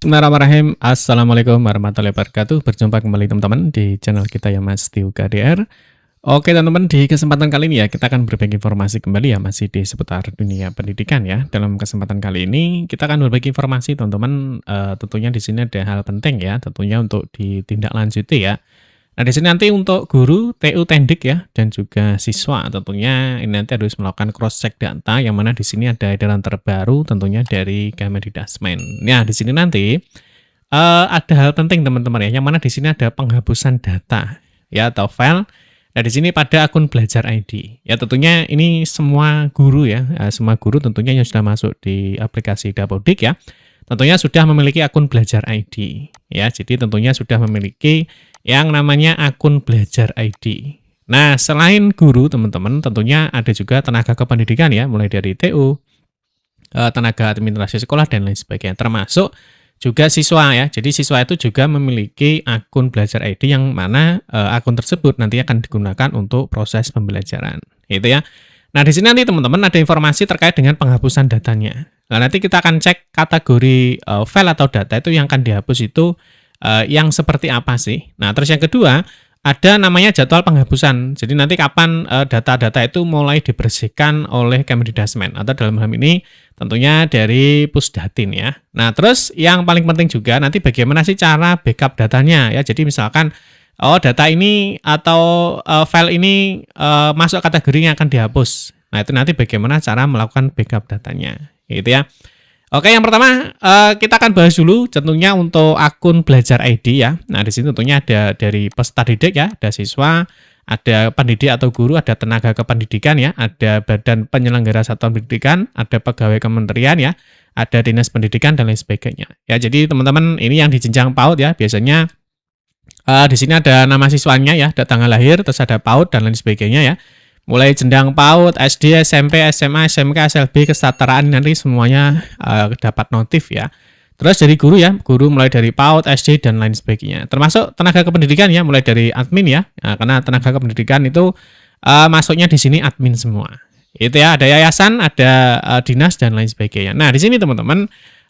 Bismillahirrahmanirrahim. Assalamualaikum warahmatullahi wabarakatuh. Berjumpa kembali teman-teman di channel kita ya Mas Tiu KDR. Oke teman-teman, di kesempatan kali ini ya kita akan berbagi informasi kembali ya masih di seputar dunia pendidikan ya. Dalam kesempatan kali ini kita akan berbagi informasi teman-teman, tentunya di sini ada hal penting ya, tentunya untuk ditindaklanjuti ya. Nah di sini nanti untuk guru, TU Tendik ya, dan juga siswa tentunya ini nanti harus melakukan cross check data yang mana di sini ada edaran terbaru tentunya dari Kemendikbud. Nah di sini nanti ada hal penting teman-teman ya, yang mana di sini ada penghapusan data ya atau file. Nah di sini pada akun Belajar ID ya, tentunya ini semua guru ya, semua guru tentunya yang sudah masuk di aplikasi Dapodik ya, tentunya sudah memiliki akun Belajar ID ya. Jadi tentunya sudah memiliki yang namanya akun Belajar ID. Nah, selain guru, teman-teman, tentunya ada juga tenaga kependidikan ya, mulai dari TU, tenaga administrasi sekolah, dan lain sebagainya. Termasuk juga siswa ya. Jadi siswa itu juga memiliki akun Belajar ID yang mana akun tersebut nanti akan digunakan untuk proses pembelajaran. Itu ya. Nah, di sini nanti teman-teman ada informasi terkait dengan penghapusan datanya. Nah, nanti kita akan cek kategori file atau data itu yang akan dihapus itu yang seperti apa sih. Nah, terus yang kedua, ada namanya jadwal penghapusan. Jadi nanti kapan data-data itu mulai dibersihkan oleh Kemendikbud atau dalam hal ini tentunya dari Pusdatin ya. Nah, terus yang paling penting juga nanti bagaimana sih cara backup datanya ya. Jadi misalkan data ini atau file ini masuk kategori yang akan dihapus. Nah, itu nanti bagaimana cara melakukan backup datanya. Gitu ya. Oke, yang pertama kita akan bahas dulu tentunya untuk akun Belajar ID ya. Nah, di sini tentunya ada dari peserta didik ya, ada siswa, ada pendidik atau guru, ada tenaga kependidikan ya, ada badan penyelenggara satuan pendidikan, ada pegawai kementerian ya, ada dinas pendidikan dan lain sebagainya. Ya, jadi teman-teman ini yang di jenjang PAUD ya, biasanya di sini ada nama siswanya ya, ada tanggal lahir, terus ada PAUD dan lain sebagainya ya. Mulai jenjang PAUD, SD, SMP, SMA, SMK, SLB, kesetaraan nanti semuanya dapat notif ya. Terus dari guru ya, guru mulai dari PAUD, SD, dan lain sebagainya. Termasuk tenaga kependidikan ya, mulai dari admin ya. Nah, karena tenaga kependidikan itu masuknya di sini admin semua. Itu ya, ada yayasan, ada dinas, dan lain sebagainya. Nah, di sini teman-teman,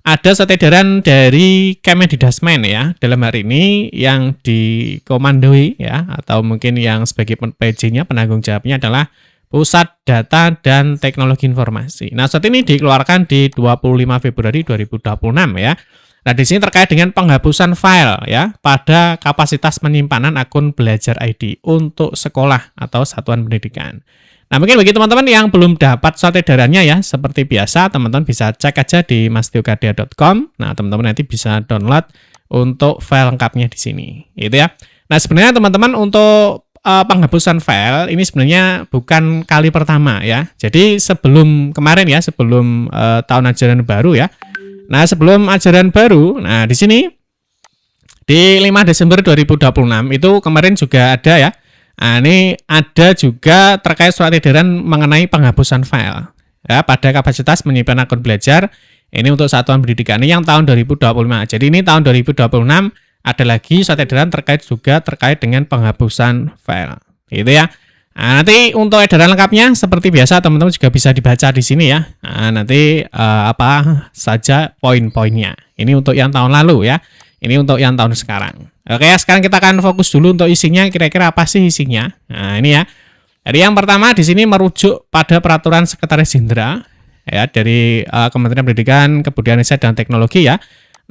ada surat edaran dari Kemendikbud ya, dalam hari ini yang dikomandoi ya, atau mungkin yang sebagai PJ-nya, penanggung jawabnya adalah Pusat Data dan Teknologi Informasi. Nah, saat ini dikeluarkan di 25 Februari 2026 ya. Nah, di sini terkait dengan penghapusan file ya pada kapasitas penyimpanan akun Belajar ID untuk sekolah atau satuan pendidikan. Nah, mungkin bagi teman-teman yang belum dapat surat edarannya ya, seperti biasa, teman-teman bisa cek aja di mastiukadea.com. Nah, teman-teman nanti bisa download untuk file lengkapnya di sini, gitu ya. Nah, sebenarnya teman-teman untuk penghapusan file ini sebenarnya bukan kali pertama ya. Jadi sebelum kemarin ya, sebelum tahun ajaran baru ya. Nah, sebelum ajaran baru, nah di sini di 5 Desember 2026 itu kemarin juga ada ya. Nah, ini ada juga terkait surat edaran mengenai penghapusan file ya pada kapasitas menyimpan akun belajar ini untuk satuan pendidikan ini yang tahun 2025. Jadi ini tahun 2026 ada lagi surat edaran terkait dengan penghapusan file. Gitu ya. Nah, nanti untuk edaran lengkapnya seperti biasa teman-teman juga bisa dibaca di sini ya. Nah, nanti apa saja poin-poinnya. Ini untuk yang tahun lalu ya. Ini untuk yang tahun sekarang. Oke, sekarang kita akan fokus dulu untuk isinya, kira-kira apa sih isinya. Nah, ini ya. Jadi yang pertama di sini merujuk pada peraturan Sekretaris Jenderal ya dari Kementerian Pendidikan, Kebudayaan, Riset dan Teknologi ya.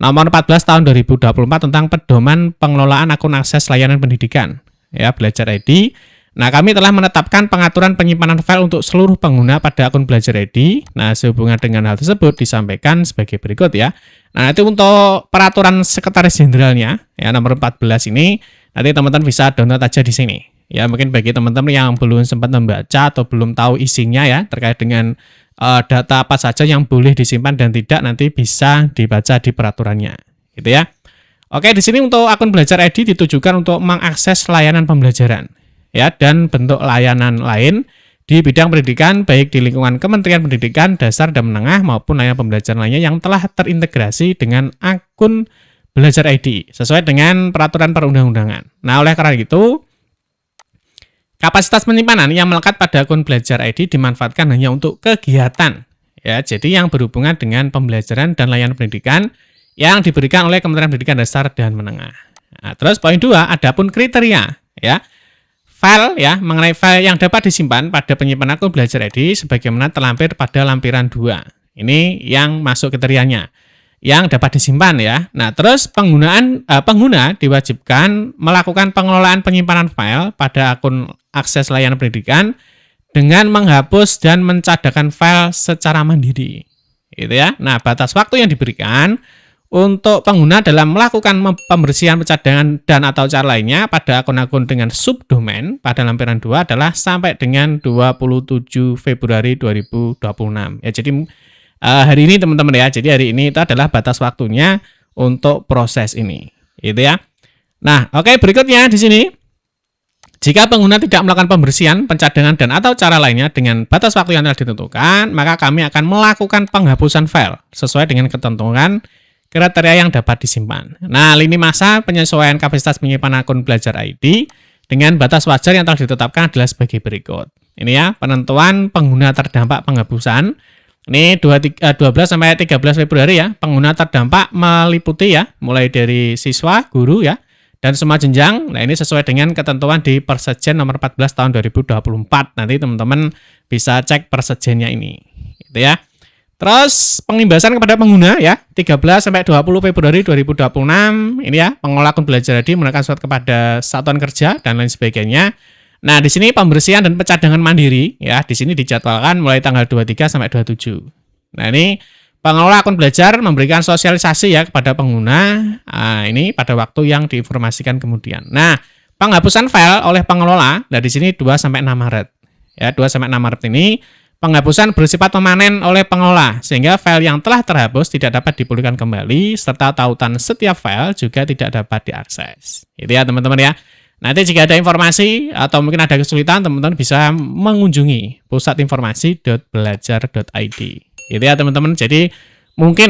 Nomor 14 tahun 2024 tentang pedoman pengelolaan akun akses layanan pendidikan ya Belajar ID. Nah, kami telah menetapkan pengaturan penyimpanan file untuk seluruh pengguna pada akun Belajar ID. Nah, sehubungan dengan hal tersebut disampaikan sebagai berikut ya. Nah, nanti untuk peraturan Sekretaris Jenderalnya ya nomor 14 ini nanti teman-teman bisa download aja di sini. Ya, mungkin bagi teman-teman yang belum sempat membaca atau belum tahu isinya ya terkait dengan data apa saja yang boleh disimpan dan tidak nanti bisa dibaca di peraturannya. Gitu ya. Oke, di sini untuk akun Belajar ID ditujukan untuk mengakses layanan pembelajaran ya dan bentuk layanan lain di bidang pendidikan baik di lingkungan Kementerian Pendidikan Dasar dan Menengah maupun layanan pembelajaran lainnya yang telah terintegrasi dengan akun Belajar ID sesuai dengan peraturan perundang-undangan. Nah, oleh karena itu kapasitas penyimpanan yang melekat pada akun Belajar ID dimanfaatkan hanya untuk kegiatan ya, jadi yang berhubungan dengan pembelajaran dan layanan pendidikan yang diberikan oleh Kementerian Pendidikan Dasar dan Menengah. Nah, terus poin 2, adapun kriteria ya. File ya, mengenai file yang dapat disimpan pada penyimpanan akun belajar ID sebagaimana terlampir pada lampiran 2. Ini yang masuk kriterianya. Yang dapat disimpan ya. Nah, terus pengguna diwajibkan melakukan pengelolaan penyimpanan file pada akun akses layanan pendidikan dengan menghapus dan mencadangkan file secara mandiri. Gitu ya. Nah, batas waktu yang diberikan untuk pengguna dalam melakukan pembersihan, pencadangan, dan atau cara lainnya pada akun-akun dengan subdomain pada lampiran 2 adalah sampai dengan 27 Februari 2026. Ya, jadi hari ini teman-teman ya. Jadi hari ini itu adalah batas waktunya untuk proses ini. Gitu ya. Nah, oke, berikutnya di sini. Jika pengguna tidak melakukan pembersihan, pencadangan, dan atau cara lainnya dengan batas waktu yang telah ditentukan, maka kami akan melakukan penghapusan file sesuai dengan ketentuan kriteria yang dapat disimpan. Nah, lini masa penyesuaian kapasitas penyimpanan akun belajar ID dengan batas wajar yang telah ditetapkan adalah sebagai berikut. Ini ya, penentuan pengguna terdampak penghapusan. Ini 12 sampai 13 Februari ya, pengguna terdampak meliputi ya, mulai dari siswa, guru ya, dan semua jenjang. Nah, ini sesuai dengan ketentuan di Persejen nomor 14 tahun 2024. Nanti teman-teman bisa cek persejennya ini. Gitu ya. Terus pengimbasan kepada pengguna ya, 13 sampai 20 Februari 2026. Ini ya, pengelola akun belajar ID menggunakan surat kepada satuan kerja dan lain sebagainya. Nah, di sini pembersihan dan pencadangan mandiri ya, di sini dijadwalkan mulai tanggal 23 sampai 27. Nah, ini pengelola akun belajar memberikan sosialisasi ya kepada pengguna. Nah, ini pada waktu yang diinformasikan kemudian. Nah, penghapusan file oleh pengelola, nah di sini 2 sampai 6 Maret. Ya, 2 sampai 6 Maret ini penghapusan bersifat permanen oleh pengelola, sehingga file yang telah terhapus tidak dapat dipulihkan kembali, serta tautan setiap file juga tidak dapat diakses. Itu ya teman-teman ya. Nanti jika ada informasi atau mungkin ada kesulitan, teman-teman bisa mengunjungi pusatinformasi.belajar.id. Gitu ya teman-teman. Jadi mungkin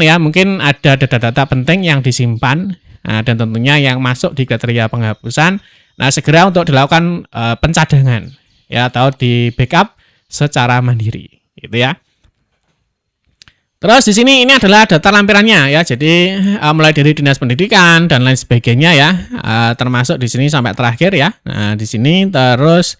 ada data-data penting yang disimpan dan tentunya yang masuk di kriteria penghapusan. Nah, segera untuk dilakukan pencadangan ya, atau di backup secara mandiri, gitu ya. Terus di sini ini adalah data lampirannya ya. Jadi mulai dari Dinas Pendidikan dan lain sebagainya ya, termasuk di sini sampai terakhir ya. Nah, di sini terus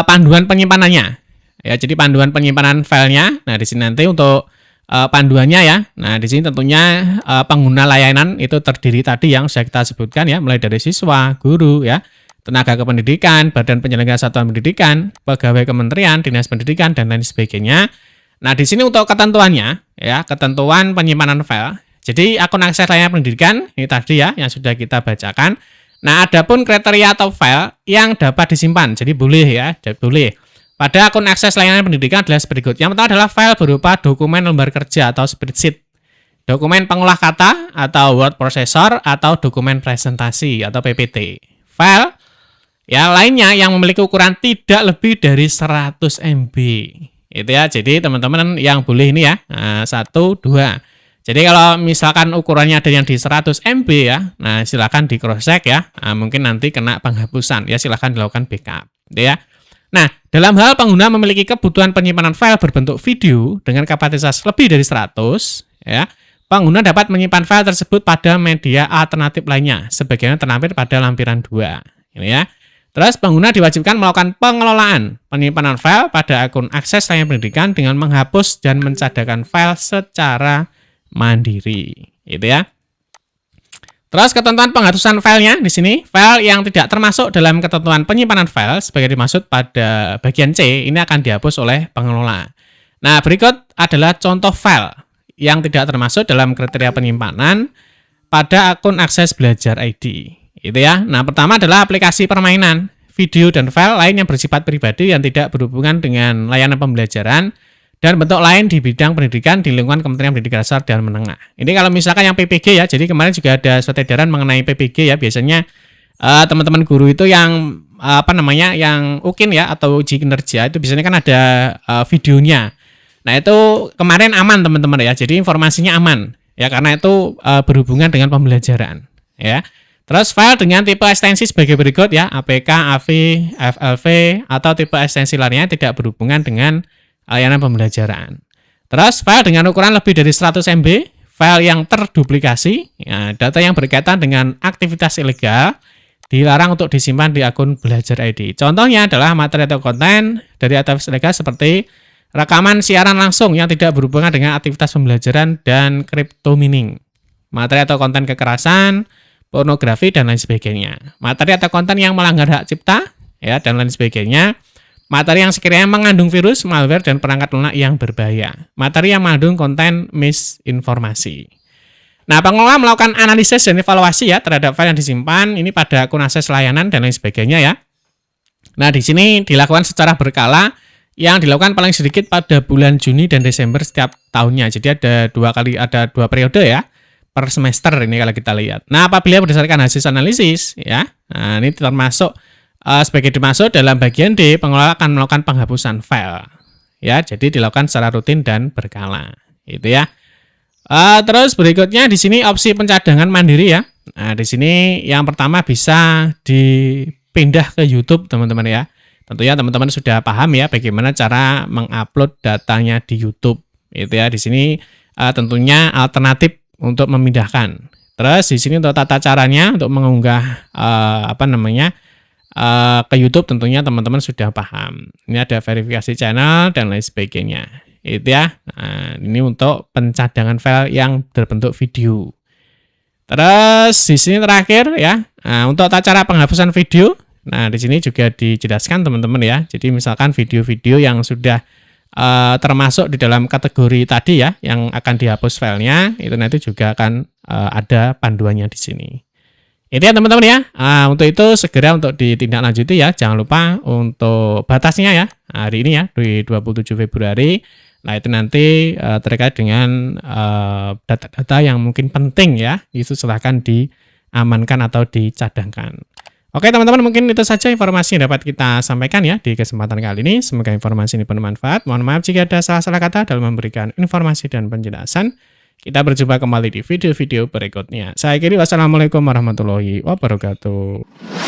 panduan penyimpanannya. Ya, jadi panduan penyimpanan filenya. Nah, di sini nanti untuk panduannya ya. Nah, di sini tentunya pengguna layanan itu terdiri tadi yang sudah kita sebutkan ya, mulai dari siswa, guru ya, tenaga kependidikan, badan penyelenggara satuan pendidikan, pegawai kementerian, dinas pendidikan, dan lain sebagainya. Nah, di sini untuk ketentuannya, ya, ketentuan penyimpanan file. Jadi, akun akses layanan pendidikan, ini tadi ya, yang sudah kita bacakan. Nah, adapun kriteria atau file yang dapat disimpan. Jadi, boleh ya, boleh. Pada akun akses layanan pendidikan adalah berikut. Yang pertama adalah file berupa dokumen lembar kerja atau spreadsheet, dokumen pengolah kata atau word processor, atau dokumen presentasi atau PPT. File ya lainnya yang memiliki ukuran tidak lebih dari 100 MB. Itu ya. Jadi teman-teman yang boleh ini ya. Nah, 1, 2. Jadi kalau misalkan ukurannya ada yang di 100 MB ya. Nah, silakan di cross check ya. Nah, mungkin nanti kena penghapusan ya, silakan dilakukan backup. Gitu ya. Nah, dalam hal pengguna memiliki kebutuhan penyimpanan file berbentuk video dengan kapasitas lebih dari 100 ya, pengguna dapat menyimpan file tersebut pada media alternatif lainnya sebagaimana terlampir pada lampiran 2. Ini ya. Terus pengguna diwajibkan melakukan pengelolaan penyimpanan file pada akun akses layanan pendidikan dengan menghapus dan mencadangkan file secara mandiri. Gitu ya. Terus ketentuan penghapusan filenya di sini, file yang tidak termasuk dalam ketentuan penyimpanan file sebagai dimaksud pada bagian C ini akan dihapus oleh pengelola. Nah, berikut adalah contoh file yang tidak termasuk dalam kriteria penyimpanan pada akun akses belajar ID. Itu ya. Nah, pertama adalah aplikasi permainan, video, dan file lain yang bersifat pribadi yang tidak berhubungan dengan layanan pembelajaran dan bentuk lain di bidang pendidikan di lingkungan Kementerian Pendidikan Dasar dan Menengah. Ini kalau misalkan yang PPG ya, jadi kemarin juga ada surat edaran mengenai PPG ya, biasanya teman-teman guru itu yang yang UKIN ya atau uji kinerja itu biasanya kan ada videonya. Nah, itu kemarin aman teman-teman ya, jadi informasinya aman ya karena itu berhubungan dengan pembelajaran ya. Terus file dengan tipe ekstensi sebagai berikut ya, APK, AV, FLV, atau tipe ekstensi lainnya tidak berhubungan dengan layanan pembelajaran. Terus file dengan ukuran lebih dari 100 MB, file yang terduplikasi, ya, data yang berkaitan dengan aktivitas ilegal, dilarang untuk disimpan di akun Belajar ID. Contohnya adalah materi atau konten dari aktivitas ilegal seperti rekaman siaran langsung yang tidak berhubungan dengan aktivitas pembelajaran dan crypto mining. Materi atau konten kekerasan, pornografi, dan lain sebagainya. Materi atau konten yang melanggar hak cipta, ya, dan lain sebagainya. Materi yang sekiranya mengandung virus, malware, dan perangkat lunak yang berbahaya. Materi yang mengandung konten misinformasi. Nah, pengelola melakukan analisis dan evaluasi ya terhadap file yang disimpan ini pada akun akses layanan dan lain sebagainya ya. Nah, di sini dilakukan secara berkala yang dilakukan paling sedikit pada bulan Juni dan Desember setiap tahunnya. Jadi ada dua periode ya per semester ini kalau kita lihat. Nah, apabila berdasarkan hasil analisis ya, nah ini termasuk sebagai dimaksud dalam bagian D, pengelola akan melakukan penghapusan file. Ya, jadi dilakukan secara rutin dan berkala. Itu ya. Terus berikutnya di sini opsi pencadangan mandiri ya. Nah, di sini yang pertama bisa dipindah ke YouTube, teman-teman ya. Tentunya teman-teman sudah paham ya bagaimana cara mengupload datanya di YouTube. Itu ya, di sini tentunya alternatif untuk memindahkan. Terus di sini untuk tata caranya untuk mengunggah ke YouTube tentunya teman-teman sudah paham. Ini ada verifikasi channel dan lain sebagainya. Itu ya. Nah, ini untuk pencadangan file yang berbentuk video. Terus di sini terakhir ya, untuk tata cara penghapusan video. Nah, di sini juga dijelaskan teman-teman ya. Jadi misalkan video-video yang sudah termasuk di dalam kategori tadi ya, yang akan dihapus filenya, itu nanti juga akan ada panduannya di sini. Itu ya teman-teman ya. Untuk itu segera untuk ditindaklanjuti ya. Jangan lupa untuk batasnya ya hari ini ya di 27 Februari. Nah, itu nanti terkait dengan data-data yang mungkin penting ya. Itu silahkan diamankan atau dicadangkan. Oke teman-teman, mungkin itu saja informasi yang dapat kita sampaikan ya di kesempatan kali ini. Semoga informasi ini bermanfaat. Mohon maaf jika ada salah-salah kata dalam memberikan informasi dan penjelasan. Kita berjumpa kembali di video-video berikutnya. Saya akhiri, wassalamualaikum warahmatullahi wabarakatuh.